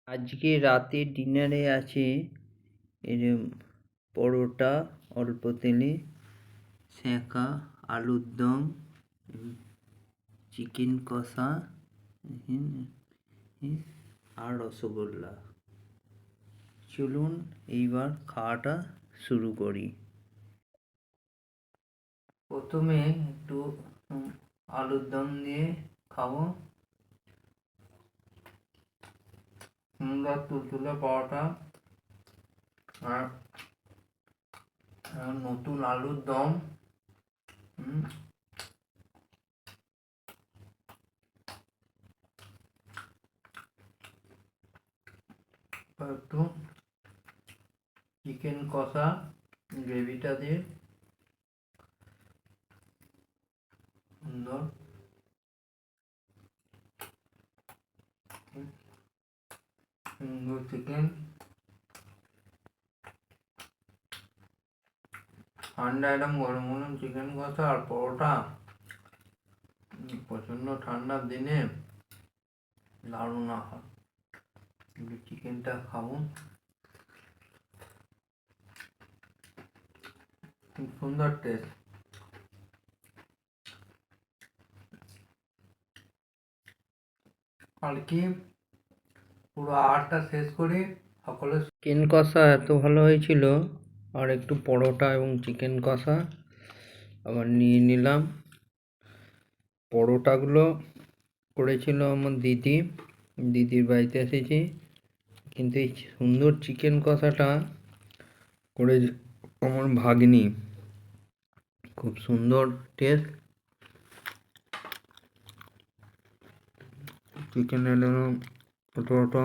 আজকে রাতে ডিনারে আছে পরোটা অল্প তেলে, সেঁকা, আলুর দম, চিকেন কষা আর রসগোল্লা। চলুন এইবার খাওয়াটা শুরু করি। প্রথমে একটু আলুর দম দিয়ে খাবো। সুন্দর তুলতুলে পরোটা আর নতুন আলুর দম। একটু চিকেন কষা গ্রেভিটা দিয়ে সুন্দর চিকেন। ঠান্ডা একদম গরম গরম চিকেন কষা আর পরোটা প্রচন্ড ঠান্ডার দিনে দারুণ আহার। চিকেনটা খাবো, খুব সুন্দর টেস্ট। আর কি পুরো আহারটা শেষ করি সকলে। চিকেন কষা এত ভালো হয়েছিল, আর একটু পরোটা এবং চিকেন কষা আবার নিয়ে নিলাম। পরোটাগুলো করেছিল আমার দিদির বাড়িতে এসেছি, কিন্তু এই সুন্দর চিকেন কষাটা করে আমার ভাগ্নি। খুব সুন্দর টেস্ট। চিকেনের ছোটো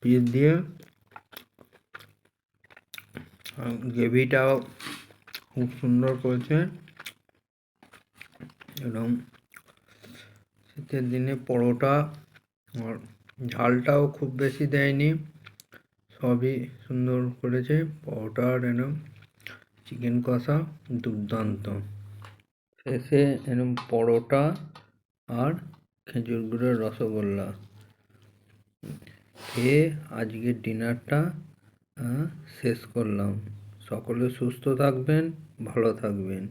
পিস দিয়ে গ্রেভিটাও খুব সুন্দর করেছে। এবং শীতের দিনে পরোটা আর ঝালটাও খুব বেশি দেয়নি, সবই সুন্দর করেছে। পরোটা আর চিকেন কষা দুর্দান্ত। শেষে পরোটা আর খেজুর গুড়ের রসগোল্লা খেয়ে আজকের ডিনারটা শেষ করলাম। সকলে সুস্থ থাকবেন, ভালো থাকবেন।